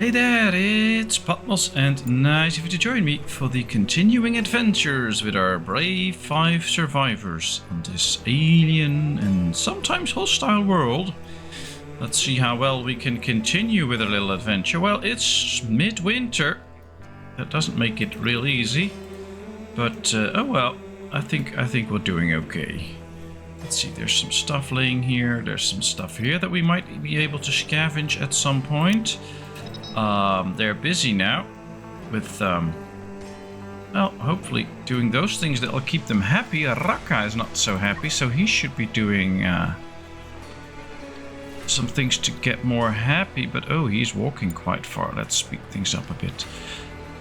Hey there, it's Patmos, and nice of you to join me for the continuing adventures with our brave 5 survivors on this alien and sometimes hostile world. Let's see how well we can continue with our little adventure. Well, it's midwinter. That doesn't make it real easy, but oh well, I think we're doing okay. Let's see, there's some stuff laying here, there's some stuff here that we might be able to scavenge at some point. They're busy now with, well, hopefully doing those things that will keep them happy. Raka is not so happy, so he should be doing some things to get more happy. But oh, he's walking quite far. Let's speed things up a bit.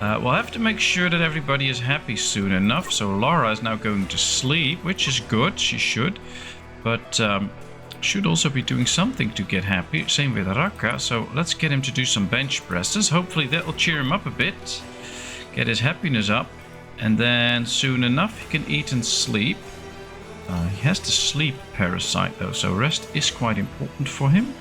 We'll have to make sure that everybody is happy soon enough. So Laura is now going to sleep, which is good. She should, but should also be doing something to get happy. Same with Raka, so let's get him to do some bench presses. Hopefully that will cheer him up a bit, get his happiness up, and then soon enough he can eat and sleep. He has the sleep parasite though, so rest is quite important for him.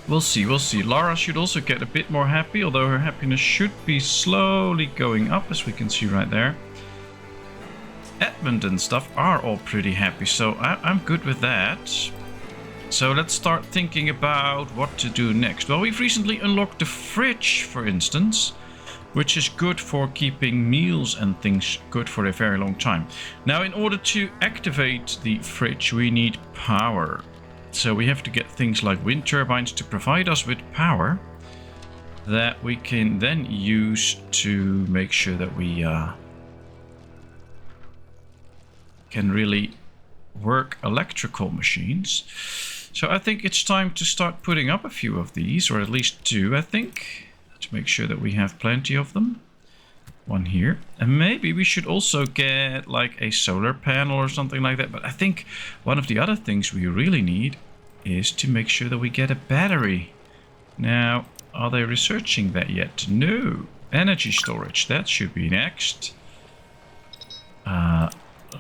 We'll see. Lara should also get a bit more happy, although her happiness should be slowly going up, as we can see right there. Edmund and stuff are all pretty happy, so I'm good with that. So let's start thinking about what to do next. Well, we've recently unlocked the fridge, for instance, which is good for keeping meals and things good for a very long time. Now, in order to activate the fridge, we need power. So we have to get things like wind turbines to provide us with power that we can then use to make sure that we can really work electrical machines. So I think it's time to start putting up a few of these, or at least 2, I think, to make sure that we have plenty of them. One here, and maybe we should also get like a solar panel or something like that. But I think one of the other things we really need is to make sure that we get a battery. Now, are they researching that yet? No. Energy storage, that should be next.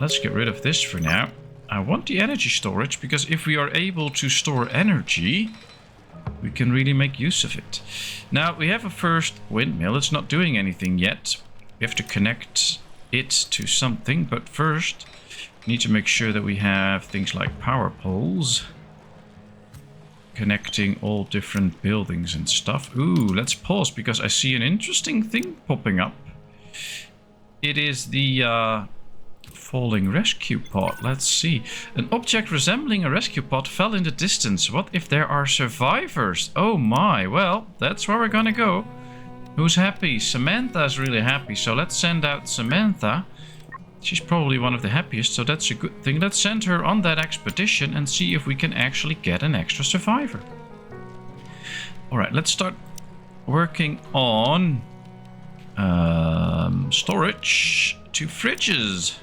Let's get rid of this for now. I want the energy storage because if we are able to store energy, we can really make use of it. Now, we have a first windmill. It's not doing anything yet. We have to connect it to something, but first we need to make sure that we have things like power poles connecting all different buildings and stuff. Ooh, let's pause because I see an interesting thing popping up. It is the falling rescue pod. Let's see. An object resembling a rescue pod fell in the distance. What if there are survivors? Oh my, well, that's where we're gonna go. Who's happy? Samantha's really happy, so let's send out Samantha. She's probably one of the happiest, so that's a good thing. Let's send her on that expedition and see if we can actually get an extra survivor. Alright, let's start working on storage. 2 fridges.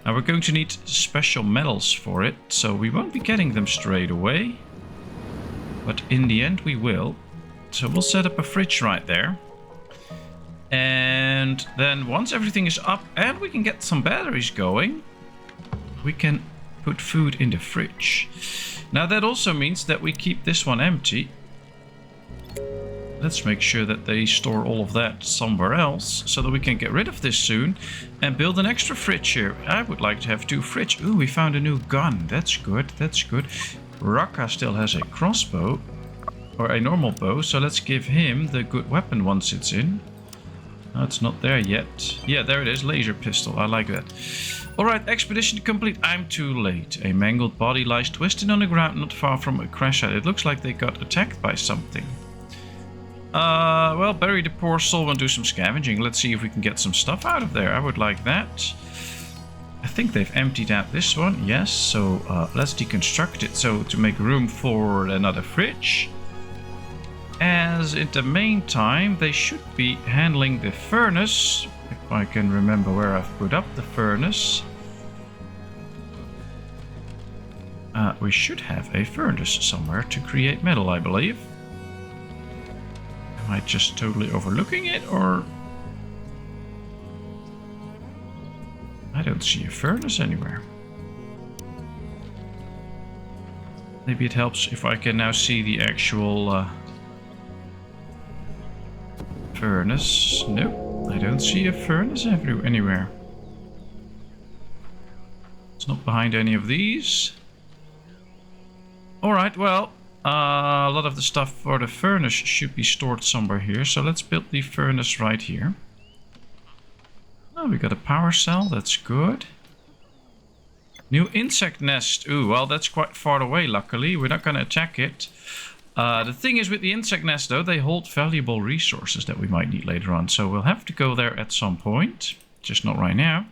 Now we're going to need special metals for it, so we won't be getting them straight away. But in the end we will. So we'll set up a fridge right there. And then once everything is up and we can get some batteries going, we can put food in the fridge. Now that also means that we keep this one empty. Let's make sure that they store all of that somewhere else so that we can get rid of this soon and build an extra fridge here. I would like to have 2 fridge. Ooh, we found a new gun. That's good. That's good. Raka still has a crossbow or a normal bow, so let's give him the good weapon once it's in. No, it's not there yet. Yeah, there it is. Laser pistol. I like that. Alright, expedition complete. I'm too late. A mangled body lies twisted on the ground not far from a crash site. It looks like they got attacked by something. Well, bury the poor soul and do some scavenging. Let's see if we can get some stuff out of there. I would like that. I think they've emptied out this one. Yes, so let's deconstruct it so to make room for another fridge. As in the meantime, they should be handling the furnace. If I can remember where I've put up the furnace. We should have a furnace somewhere to create metal, I believe. Am I just totally overlooking it, or... I don't see a furnace anywhere. Maybe it helps if I can now see the actual furnace. Nope, I don't see a furnace anywhere. It's not behind any of these. Alright, well, a lot of the stuff for the furnace should be stored somewhere here. So let's build the furnace right here. Oh, we got a power cell, that's good. New insect nest. Ooh, well, that's quite far away, luckily. We're not going to attack it. The thing is with the insect nest, though, they hold valuable resources that we might need later on. So we'll have to go there at some point. Just not right now.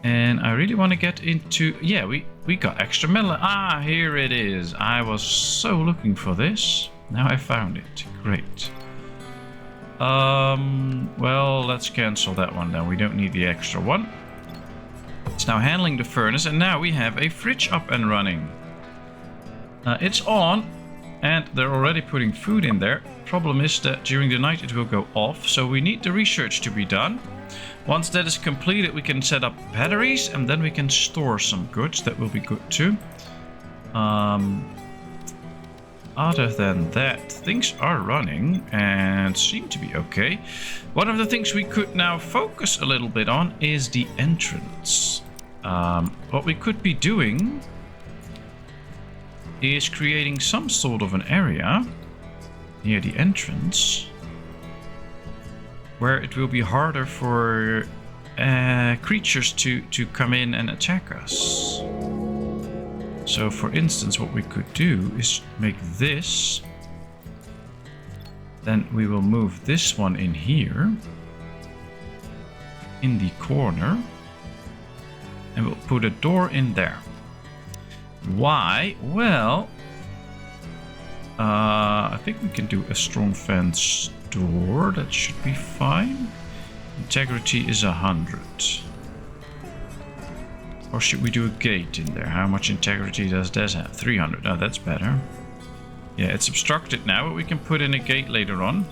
And I really want to get into... Yeah, we got extra metal. Ah, here it is. I was so looking for this. Now I found it. Great. Well, let's cancel that one then. We don't need the extra one. It's now handling the furnace, and now we have a fridge up and running. It's on, and they're already putting food in there. Problem is that during the night it will go off, so we need the research to be done. Once that is completed, we can set up batteries, and then we can store some goods. That will be good too. Other than that, things are running and seem to be okay. One of the things we could now focus a little bit on is the entrance. What we could be doing is creating some sort of an area near the entrance where it will be harder for creatures to come in and attack us. So for instance, what we could do is make this. Then we will move this one in here, in the corner, and we'll put a door in there. Why? Well, I think we can do a strong fence door. That should be fine. Integrity is 100. Or should we do a gate in there? How much integrity does this have? 300. Oh, that's better. Yeah, it's obstructed now, but we can put in a gate later on.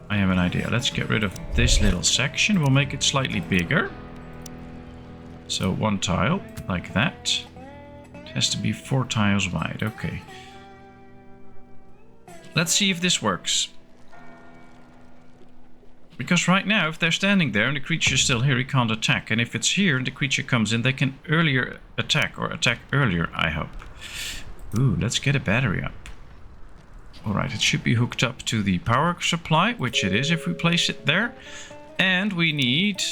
I have an idea. Let's get rid of this little section. We'll make it slightly bigger. So one tile, like that. It has to be 4 tiles wide. Okay. Let's see if this works. Because right now, if they're standing there and the creature is still here, he can't attack. And if it's here and the creature comes in, they can earlier attack, or attack earlier, I hope. Ooh, let's get a battery up. Alright, it should be hooked up to the power supply, which it is if we place it there. And we need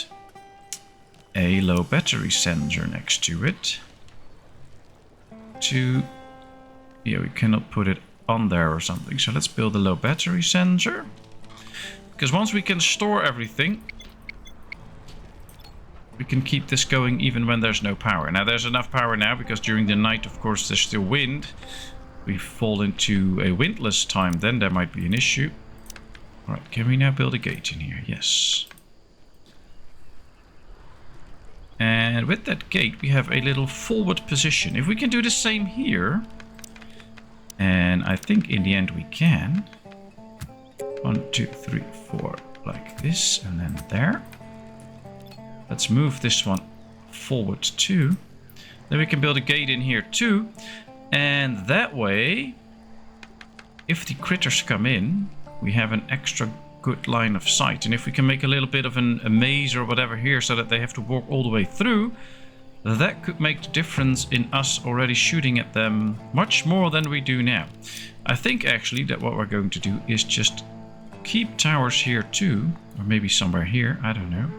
a low battery sensor next to it. Yeah, we cannot put it on there or something. So let's build a low battery sensor. Because once we can store everything, we can keep this going even when there's no power. Now there's enough power now because during the night, of course, there's still wind. We fall into a windless time, then there might be an issue. Alright, can we now build a gate in here? Yes. And with that gate, we have a little forward position. If we can do the same here, and I think in the end we can. 1, 2, 3, 4, like this, and then there. Let's move this one forward too. Then we can build a gate in here too. And that way, if the critters come in, we have an extra good line of sight. And if we can make a little bit of a maze or whatever here so that they have to walk all the way through, that could make the difference in us already shooting at them much more than we do now. I think actually that what we're going to do is just keep towers here too, or maybe somewhere here, I don't know,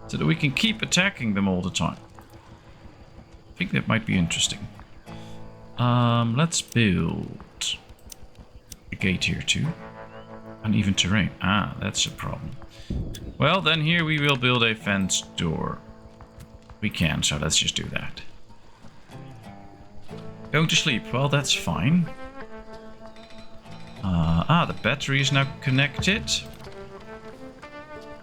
so that we can keep attacking them all the time. I think that might be interesting. Let's build a gate here too. Uneven terrain. Ah, that's a problem. Well, then here we will build a fence door. We can, so let's just do that. Going to sleep. Well, that's fine. The battery is now connected.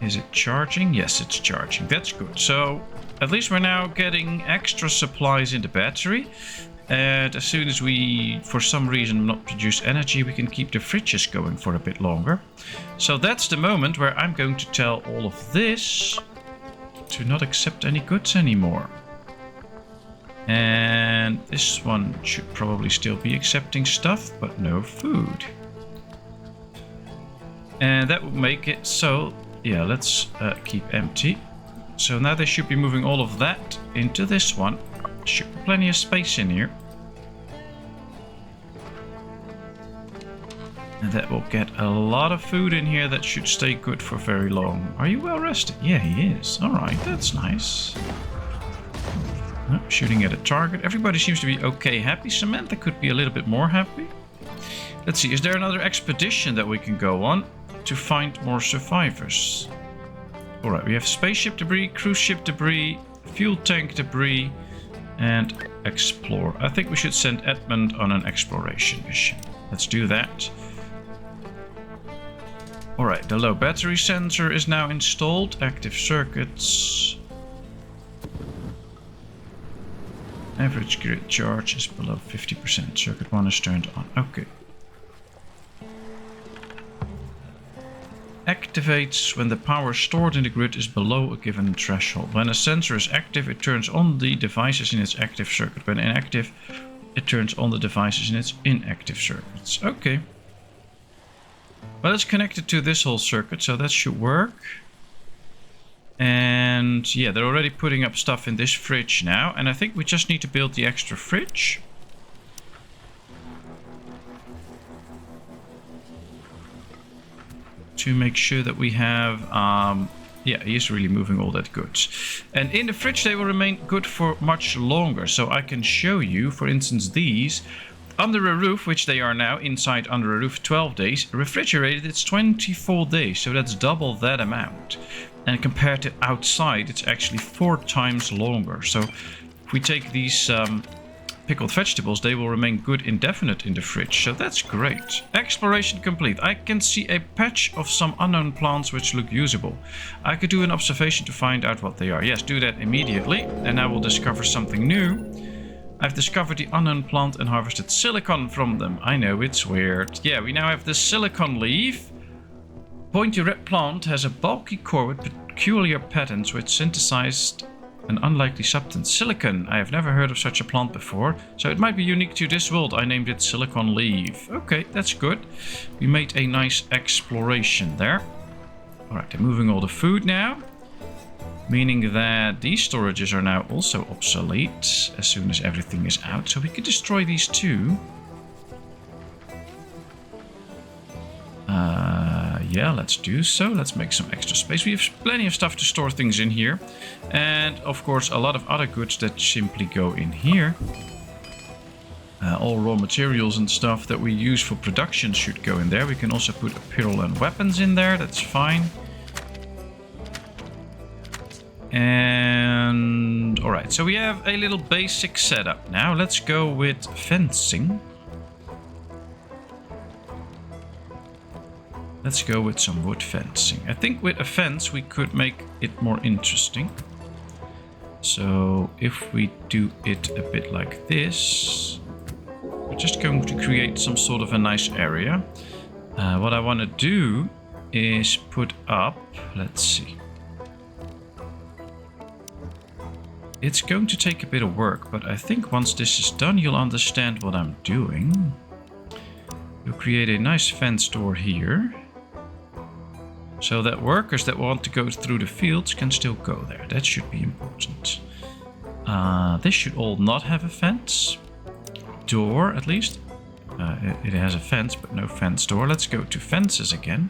Is it charging? Yes, it's charging. That's good. So, at least we're now getting extra supplies in the battery. And as soon as we, for some reason, not produce energy, we can keep the fridges going for a bit longer. So that's the moment where I'm going to tell all of this to not accept any goods anymore. And this one should probably still be accepting stuff, but no food. And that will make it so, yeah, let's keep empty. So now they should be moving all of that into this one. Should be plenty of space in here. And that will get a lot of food in here that should stay good for very long. Are you well rested? Yeah, he is. Alright, that's nice. Oh, shooting at a target. Everybody seems to be okay happy. Samantha could be a little bit more happy. Let's see, is there another expedition that we can go on to find more survivors? Alright, we have spaceship debris, cruise ship debris, fuel tank debris, and explore. I think we should send Edmund on an exploration mission. Let's do that. Alright, the low battery sensor is now installed. Active circuits. Average grid charge is below 50%. Circuit 1 is turned on. Okay. Activates when the power stored in the grid is below a given threshold. When a sensor is active, it turns on the devices in its active circuit. When inactive, it turns on the devices in its inactive circuits. Okay. Well, it's connected to this whole circuit, so that should work. And yeah, they're already putting up stuff in this fridge now. And I think we just need to build the extra fridge. To make sure that we have... yeah, he is really moving all that goods. And in the fridge they will remain good for much longer. So I can show you, for instance, these... Under a roof, which they are now, inside under a roof 12 days. Refrigerated, it's 24 days, so that's double that amount. And compared to outside, it's actually 4 times longer. So if we take these pickled vegetables, they will remain good indefinite in the fridge. So that's great. Exploration complete. I can see a patch of some unknown plants which look usable. I could do an observation to find out what they are. Yes, do that immediately, and I will discover something new. I've discovered the unknown plant and harvested silicon from them. I know, it's weird. Yeah, we now have the silicon leaf. Pointy red plant has a bulky core with peculiar patterns which synthesized an unlikely substance. Silicon. I have never heard of such a plant before, so it might be unique to this world. I named it silicon leaf. Okay, that's good. We made a nice exploration there. Alright, they're moving all the food now. Meaning that these storages are now also obsolete as soon as everything is out. So we could destroy these too. Yeah, let's do so. Let's make some extra space. We have plenty of stuff to store things in here. And of course a lot of other goods that simply go in here. All raw materials and stuff that we use for production should go in there. We can also put apparel and weapons in there. That's fine. And alright, so we have a little basic setup now. Let's go with fencing. Let's go with some wood fencing. I think with a fence we could make it more interesting. So if we do it a bit like this, we're just going to create some sort of a nice area. What I want to do is put up, let's see. It's going to take a bit of work, but I think once this is done, you'll understand what I'm doing. You'll create a nice fence door here. So that workers that want to go through the fields can still go there. That should be important. This should all not have a fence. Door, at least. It has a fence, but no fence door. Let's go to fences again.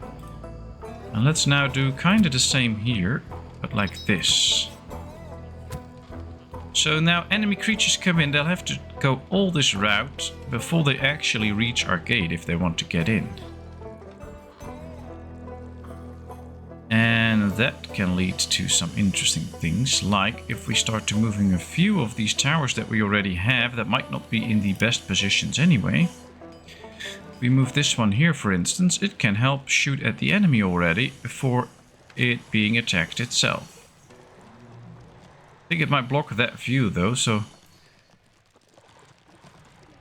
And let's now do kind of the same here, but like this. So now enemy creatures come in, they'll have to go all this route before they actually reach our gate if they want to get in. And that can lead to some interesting things, like if we start to moving a few of these towers that we already have that might not be in the best positions anyway. If we move this one here, for instance, it can help shoot at the enemy already before it being attacked itself. I think it might block that view though, so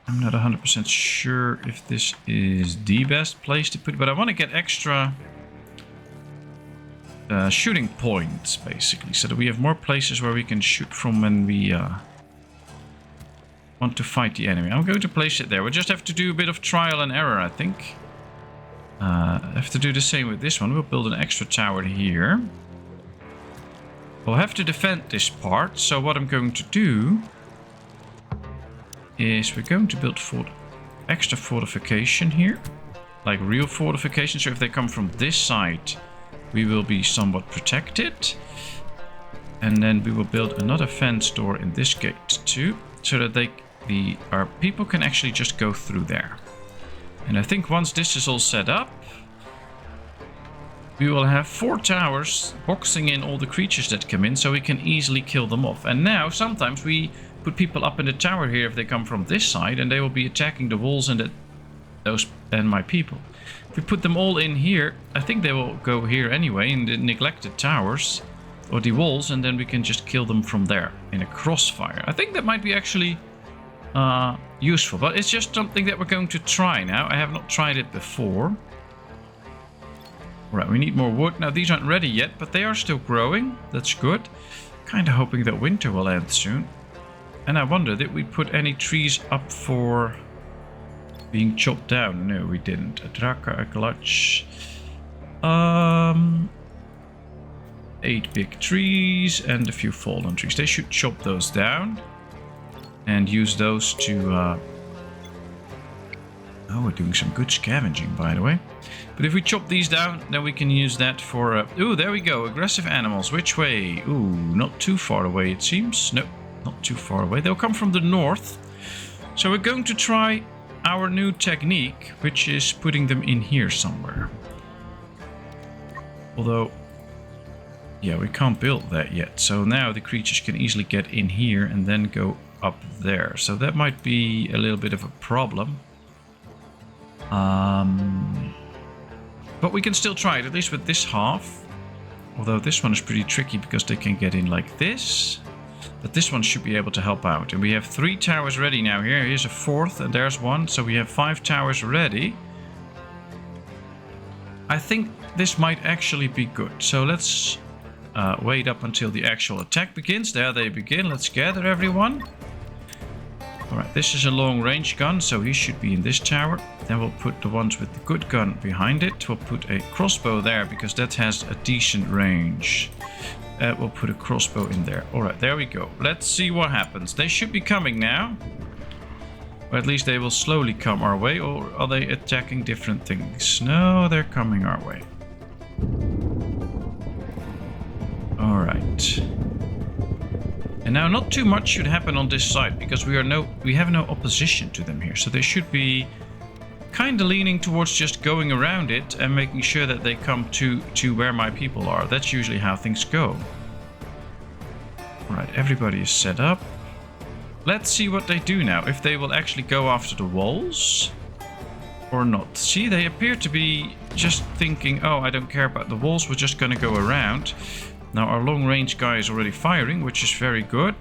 I'm not 100% sure if this is the best place to put it, but I want to get extra shooting points, basically, so that we have more places where we can shoot from when we want to fight the enemy. I'm going to place it there. We'll just have to do a bit of trial and error, I think. I have to do the same with this one. We'll build an extra tower here. We'll have to defend this part, so what I'm going to do is we're going to build extra fortification here, like real fortification, so if they come from this side we will be somewhat protected, and then we will build another fence door in this gate too, so that our people can actually just go through there. And I think once this is all set up, we will have 4 towers boxing in all the creatures that come in, so we can easily kill them off. And now sometimes we put people up in the tower here if they come from this side, and they will be attacking the walls and my people. If we put them all in here, I think they will go here anyway in the neglected towers or the walls, and then we can just kill them from there in a crossfire. I think that might be actually useful, but it's just something that we're going to try now. I have not tried it before. Right, we need more wood. Now these aren't ready yet, but they are still growing. That's good. Kind of hoping that winter will end soon. And I wonder, did we put any trees up for being chopped down? No, we didn't. A draka, a clutch. 8 big trees and a few fallen trees. They should chop those down and use those to... Oh, we're doing some good scavenging, by the way. But if we chop these down, then we can use that for... Ooh, there we go. Aggressive animals. Which way? Ooh, not too far away, it seems. Nope, not too far away. They'll come from the north. So we're going to try our new technique, which is putting them in here somewhere. Although... yeah, we can't build that yet. So now the creatures can easily get in here and then go up there. So that might be a little bit of a problem. But we can still try it, at least with this half. Although this one is pretty tricky because they can get in like this. But this one should be able to help out. And we have 3 towers ready now here. Here's a 4th and there's 1. So we have 5 towers ready. I think this might actually be good. So let's wait up until the actual attack begins. There they begin. Let's gather everyone. Alright, this is a long range gun, so he should be in this tower. Then we'll put the ones with the good gun behind it. We'll put a crossbow there because that has a decent range. We'll put a crossbow in there. Alright, there we go. Let's see what happens. They should be coming now. Or at least they will slowly come our way. Or are they attacking different things? No, they're coming our way. Alright. And now not too much should happen on this side because we have no opposition to them here. So they should be kind of leaning towards just going around it and making sure that they come to where my people are. That's usually how things go. Alright, everybody is set up. Let's see what they do now. If they will actually go after the walls or not. See, they appear to be just thinking, oh, I don't care about the walls. We're just going to go around. Now our long range guy is already firing, which is very good.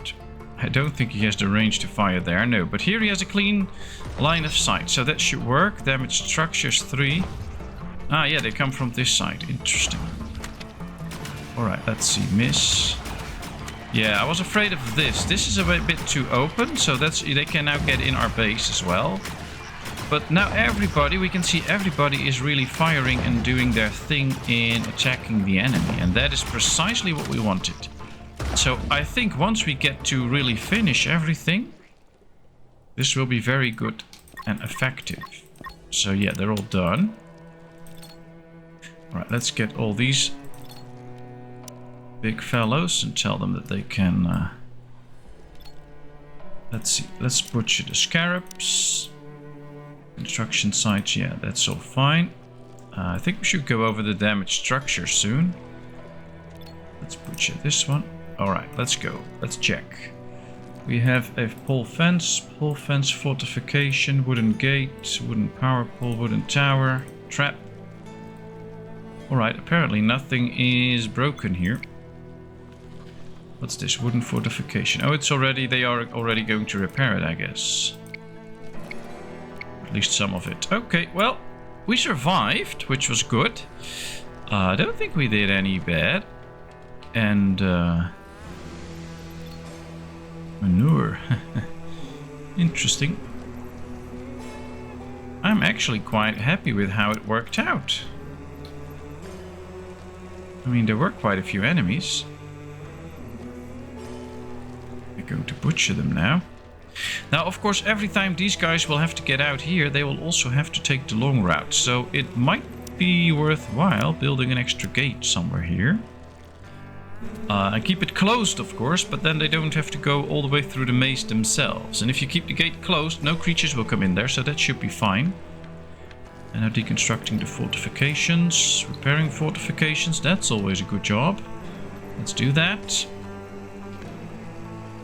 I don't think he has the range to fire there, no. But here he has a clean line of sight, so that should work. Damage structures 3. Ah, yeah, they come from this side. Interesting. Alright, let's see. Miss. Yeah, I was afraid of this. This is a bit too open, so they can now get in our base as well. But now we can see everybody is really firing and doing their thing in attacking the enemy. And that is precisely what we wanted. So I think once we get to really finish everything, this will be very good and effective. So yeah, they're all done. Alright, let's get all these big fellows and tell them that they can... let's see, let's butcher the scarabs. Construction sites, yeah, that's all fine. I think we should go over the damage structure soon. Let's butcher this one. Alright, let's go. Let's check. We have a pole fence fortification, wooden gate, wooden power pole, wooden tower, trap. Alright, apparently nothing is broken here. What's this? Wooden fortification. Oh, they are already going to repair it, I guess. At least some of it. Okay, well, we survived, which was good. I don't think we did any bad. And manure. Interesting. I'm actually quite happy with how it worked out. I mean, there were quite a few enemies. We're going to butcher them now. Now, of course, every time these guys will have to get out here, they will also have to take the long route. So it might be worthwhile building an extra gate somewhere here. And keep it closed, of course, but then they don't have to go all the way through the maze themselves. And if you keep the gate closed, no creatures will come in there, so that should be fine. And now deconstructing the fortifications, repairing fortifications, that's always a good job. Let's do that.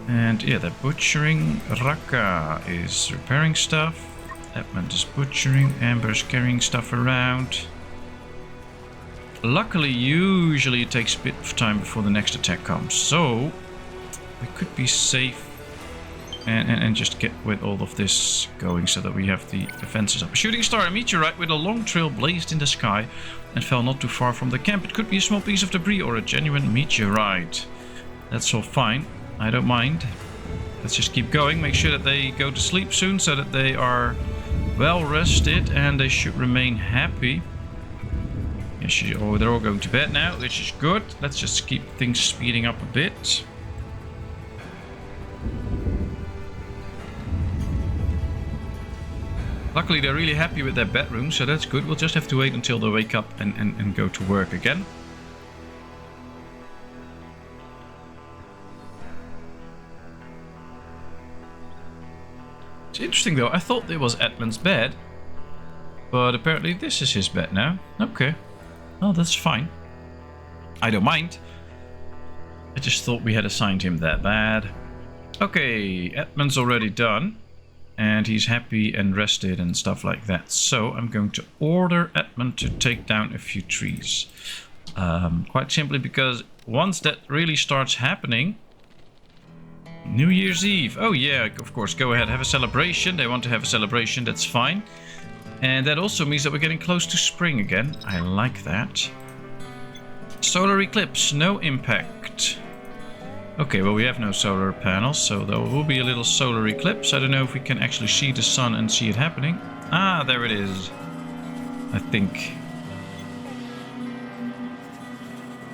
And yeah, they're butchering. Raka is repairing stuff. Edmund is butchering. Amber's carrying stuff around. Luckily, usually it takes a bit of time before the next attack comes, so we could be safe and just get with all of this going so that we have the defenses up. A shooting star, a meteorite with a long trail blazed in the sky and fell not too far from the camp. It could be a small piece of debris or a genuine meteorite. That's all fine. I don't mind. Let's just keep going. Make sure that they go to sleep soon so that they are well rested and they should remain happy. Oh, they're all going to bed now, which is good. Let's just keep things speeding up a bit. Luckily, they're really happy with their bedroom, so that's good. We'll just have to wait until they wake up and go to work again. It's interesting, though. I thought it was Edmund's bed, but apparently this is his bed now. Okay. Oh, that's fine. I don't mind. I just thought we had assigned him that bad. Okay, Edmund's already done. And he's happy and rested and stuff like that. So I'm going to order Edmund to take down a few trees. Quite simply because once that really starts happening... New Year's Eve. Oh yeah, of course, go ahead, have a celebration. They want to have a celebration, that's fine. And that also means that we're getting close to spring again. I like that. Solar eclipse, no impact. Okay, well we have no solar panels, so there will be a little solar eclipse. I don't know if we can actually see the sun and see it happening. Ah, there it is. I think.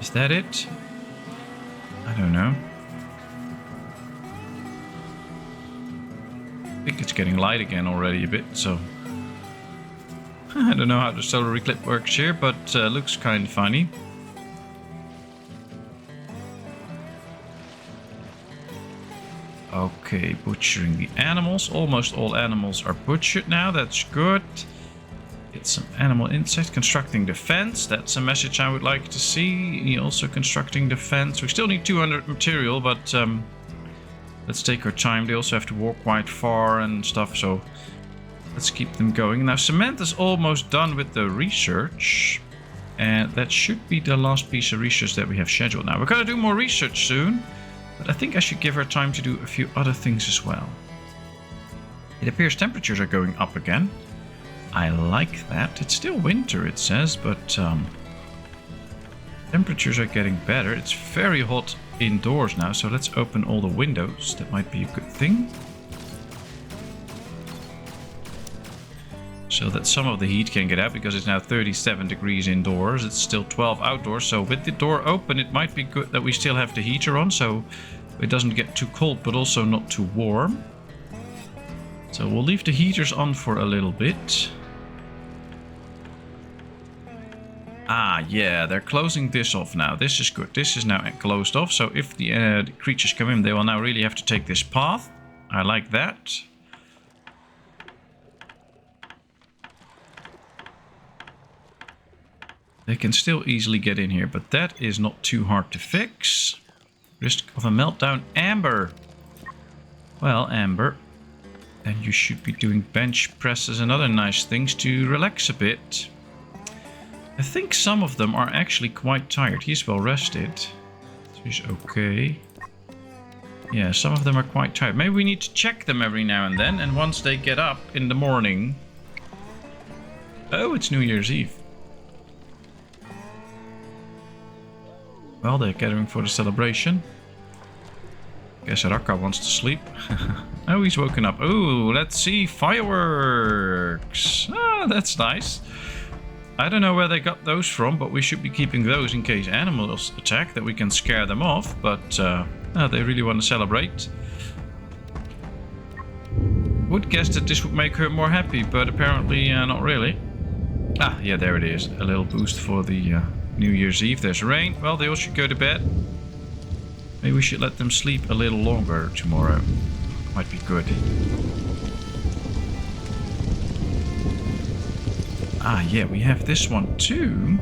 Is that it? I don't know. I think it's getting light again already a bit, so... I don't know how the solar eclipse works here, but looks kind of funny. Okay, butchering the animals. Almost all animals are butchered now, that's good. Get some animal insect. Constructing the fence, that's a message I would like to see. Also constructing the fence. We still need 200 material, but let's take our time. They also have to walk quite far and stuff, so... Let's keep them going. Now, Samantha's almost done with the research. And that should be the last piece of research that we have scheduled. Now, we're going to do more research soon. But I think I should give her time to do a few other things as well. It appears temperatures are going up again. I like that. It's still winter, it says, but temperatures are getting better. It's very hot indoors now, so let's open all the windows. That might be a good thing. So that some of the heat can get out, because it's now 37 degrees indoors. It's still 12 outdoors, so with the door open it might be good that we still have the heater on, so it doesn't get too cold but also not too warm. So we'll leave the heaters on for a little bit. Ah, yeah, they're closing this off now. This is good. This is now closed off, so if the creatures come in, they will now really have to take this path. I like that. They can still easily get in here, but that is not too hard to fix. Risk of a meltdown. Amber! Well, Amber, then you should be doing bench presses and other nice things to relax a bit. I think some of them are actually quite tired. He's well rested. He's okay. Yeah, some of them are quite tired. Maybe we need to check them every now and then, and once they get up in the morning, Oh, it's New Year's Eve. Well, they're gathering for the celebration. Guess Raka wants to sleep. Oh, he's woken up. Oh, let's see. Fireworks. Ah, that's nice. I don't know where they got those from, but we should be keeping those in case animals attack, that we can scare them off. But they really want to celebrate. Would guess that this would make her more happy, but apparently not really. Ah, yeah, there it is. A little boost for the New Year's Eve. There's rain. Well, they all should go to bed. Maybe we should let them sleep a little longer tomorrow. Might be good. Ah, yeah, we have this one too.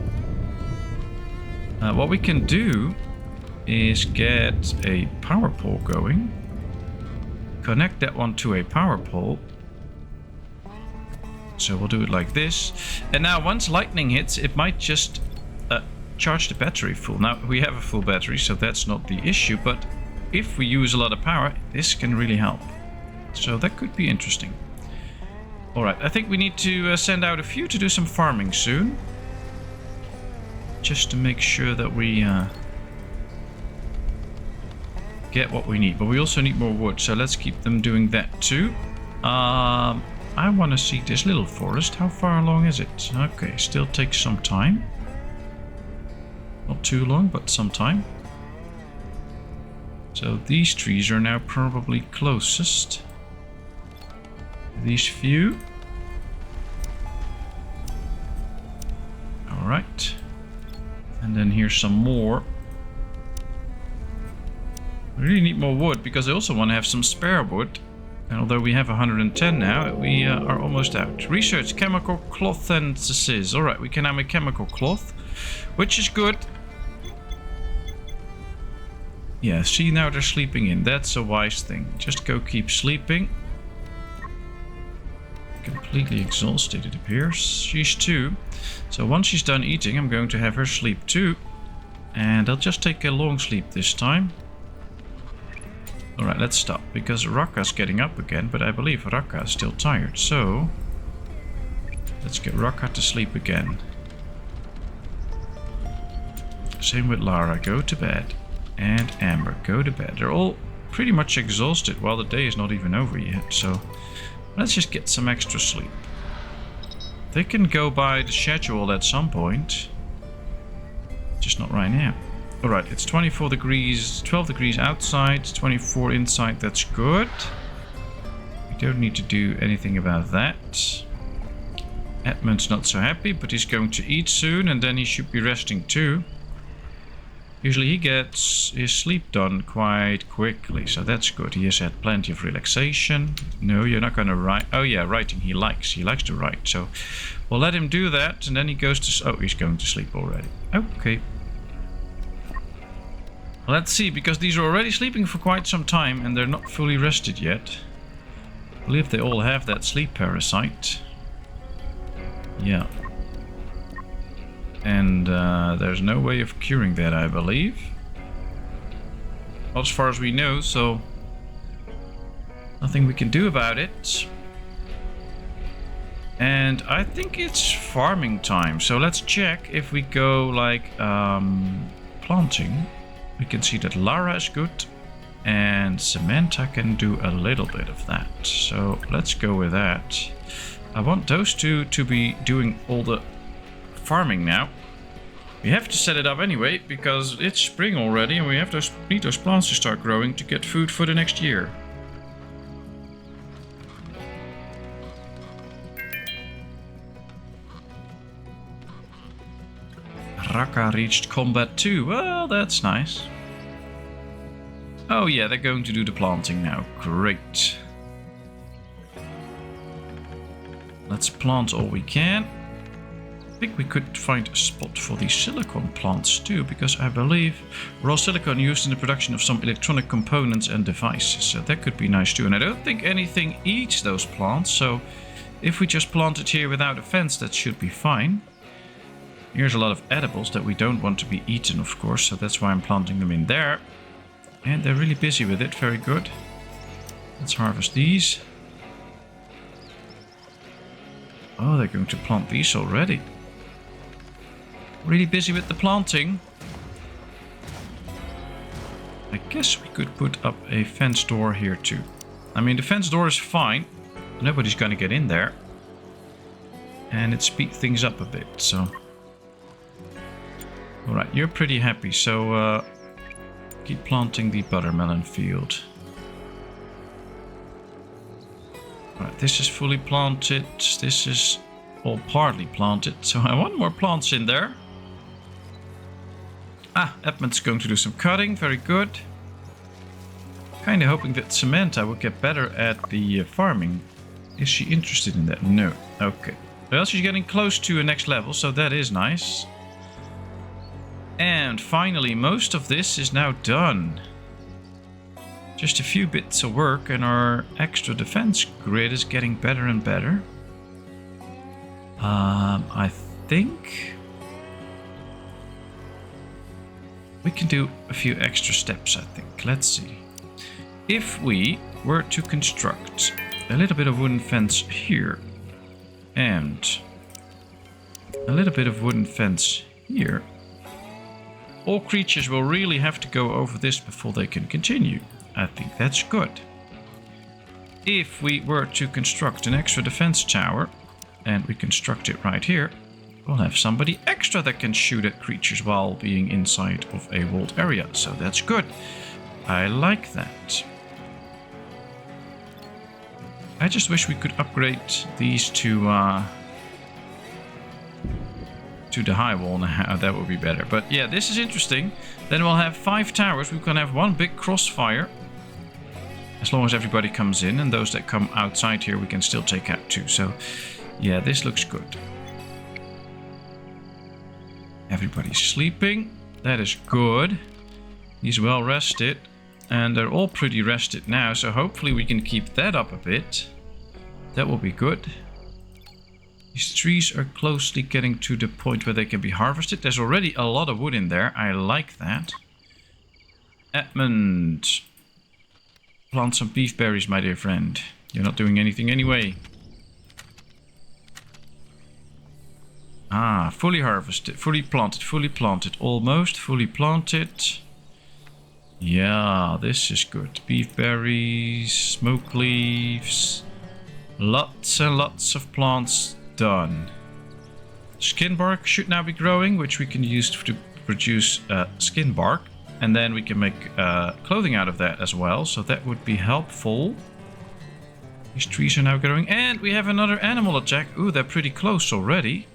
What we can do is get a power pole going. Connect that one to a power pole. So we'll do it like this. And now once lightning hits, it might just charge the battery full. Now we have a full battery, so that's not the issue. But if we use a lot of power, this can really help. So that could be interesting. Alright, I think we need to send out a few to do some farming soon. Just to make sure that we get what we need. But we also need more wood, so let's keep them doing that too. I want to see this little forest. How far along is it? Okay, still takes some time. Not too long, but some time. So these trees are now probably closest. These few. Alright. And then here's some more. We really need more wood because I also want to have some spare wood. And although we have 110 now, we are almost out. Research chemical cloth synthesis. Alright, we can now make chemical cloth, which is good. Yeah, see, now they're sleeping in. That's a wise thing. Just go keep sleeping. Completely exhausted, it appears. She's 2. So once she's done eating, I'm going to have her sleep too. And I'll just take a long sleep this time. Alright, let's stop, because Raka's getting up again, but I believe Raka is still tired, so let's get Raka to sleep again. Same with Lara, go to bed. And Amber, go to bed. They're all pretty much exhausted while the day is not even over yet, so let's just get some extra sleep. They can go by the schedule at some point, just not right now. Alright, it's 24 degrees, 12 degrees outside, 24 inside, that's good. We don't need to do anything about that. Edmund's not so happy, but he's going to eat soon and then he should be resting too. Usually he gets his sleep done quite quickly, so that's good. He has had plenty of relaxation. No, you're not going to write. Oh yeah, writing he likes. He likes to write, so we'll let him do that and then he goes to... Oh, he's going to sleep already. Okay. Let's see, because these are already sleeping for quite some time and they're not fully rested yet. I believe they all have that sleep parasite. Yeah. And there's no way of curing that, I believe. Not as far as we know, so nothing we can do about it. And I think it's farming time, so let's check if we go like planting. We can see that Lara is good and Samantha can do a little bit of that. So let's go with that. I want those two to be doing all the farming now. We have to set it up anyway because it's spring already and we have need those plants to start growing to get food for the next year. Raka reached combat 2. Well, that's nice. Oh yeah, they're going to do the planting now. Great. Let's plant all we can. I think we could find a spot for these silicon plants too, because I believe raw silicon used in the production of some electronic components and devices. So that could be nice too. And I don't think anything eats those plants, so if we just plant it here without a fence, that should be fine. Here's a lot of edibles that we don't want to be eaten, of course, so that's why I'm planting them in there. And they're really busy with it, very good. Let's harvest these. Oh, they're going to plant these already. Really busy with the planting. I guess we could put up a fence door here too. I mean, the fence door is fine. Nobody's going to get in there. And it speeds things up a bit, so... Alright, you're pretty happy, so keep planting the buttermelon field. Alright, this is fully planted. This is all partly planted, so I want more plants in there. Ah, Edmund's going to do some cutting, very good. Kind of hoping that Samantha will get better at the farming. Is she interested in that? No. Okay. Well, she's getting close to a next level, so that is nice. And finally, most of this is now done. Just a few bits of work and our extra defense grid is getting better and better. I think we can do a few extra steps, I think. Let's see. If we were to construct a little bit of wooden fence here and a little bit of wooden fence here, all creatures will really have to go over this before they can continue. I think that's good. If we were to construct an extra defense tower, and we construct it right here, we'll have somebody extra that can shoot at creatures while being inside of a walled area. So that's good. I like that. I just wish we could upgrade these to the high wall now. That would be better. But yeah, this is interesting. Then we'll have 5 towers. We can have one big crossfire. As long as everybody comes in, and those that come outside here we can still take out too. So yeah, this looks good. Everybody's sleeping. That is good. He's well rested. And they're all pretty rested now, so hopefully we can keep that up a bit. That will be good. These trees are closely getting to the point where they can be harvested. There's already a lot of wood in there. I like that. Edmund. Plant some beef berries, my dear friend. You're not doing anything anyway. Ah, fully harvested, fully planted, almost fully planted. Yeah, this is good. Beef berries, smoke leaves, lots and lots of plants done. Skin bark should now be growing, which we can use to produce skin bark. And then we can make clothing out of that as well, so that would be helpful. These trees are now growing, and we have another animal attack. Ooh, they're pretty close already.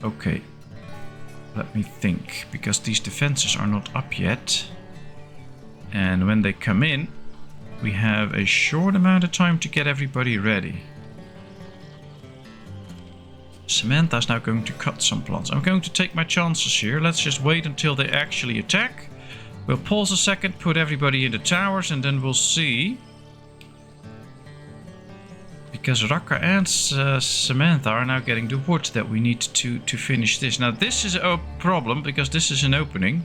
Okay. Let me think, because these defenses are not up yet. And when they come in, we have a short amount of time to get everybody ready. Samantha's now going to cut some plants. I'm going to take my chances here. Let's just wait until they actually attack. We'll pause a second, put everybody in the towers, and then we'll see. Because Raka and Samantha are now getting the wood that we need to finish this. Now this is a problem, because this is an opening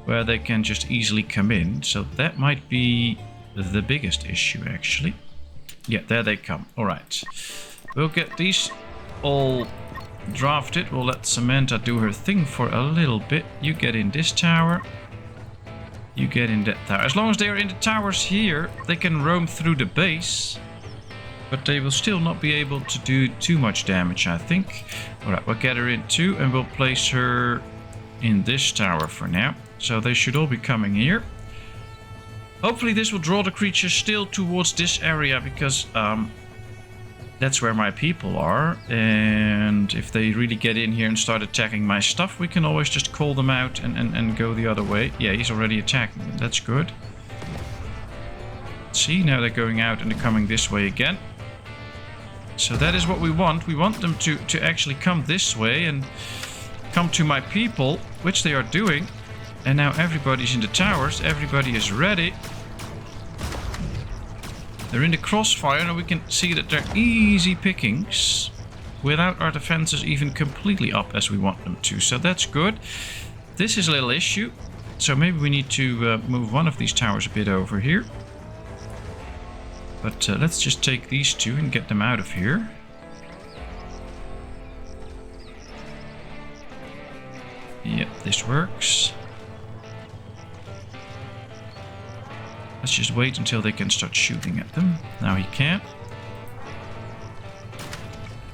where they can just easily come in. So that might be the biggest issue, actually. Yeah, there they come. Alright. We'll get these all drafted. We'll let Samantha do her thing for a little bit. You get in this tower. You get in that tower. As long as they are in the towers here, they can roam through the base. But they will still not be able to do too much damage, I think. Alright, we'll get her in too, and we'll place her in this tower for now. So they should all be coming here. Hopefully this will draw the creatures still towards this area, because that's where my people are. And if they really get in here and start attacking my stuff, we can always just call them out and go the other way. Yeah, he's already attacking them. That's good. See, now they're going out and they're coming this way again. So that is what we want. We want them to actually come this way and come to my people, which they are doing. And now everybody's in the towers. Everybody is ready. They're in the crossfire, and we can see that they're easy pickings without our defenses even completely up as we want them to. So that's good. This is a little issue. So maybe we need to move one of these towers a bit over here. But let's just take these two and get them out of here. Yep, this works. Let's just wait until they can start shooting at them. Now he can't.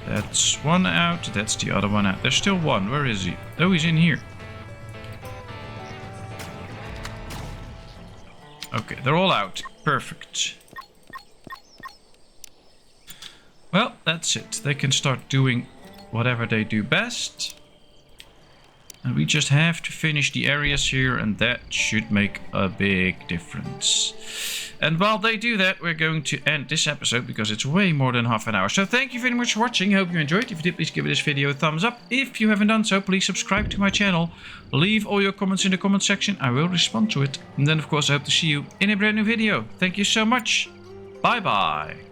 That's one out. That's the other one out. There's still one. Where is he? Oh, he's in here. Okay, they're all out. Perfect. Well, that's it. They can start doing whatever they do best. And we just have to finish the areas here, and that should make a big difference. And while they do that, we're going to end this episode because it's way more than half an hour. So thank you very much for watching. I hope you enjoyed. If you did, please give this video a thumbs up. If you haven't done so, please subscribe to my channel. Leave all your comments in the comment section. I will respond to it. And then, of course, I hope to see you in a brand new video. Thank you so much. Bye-bye.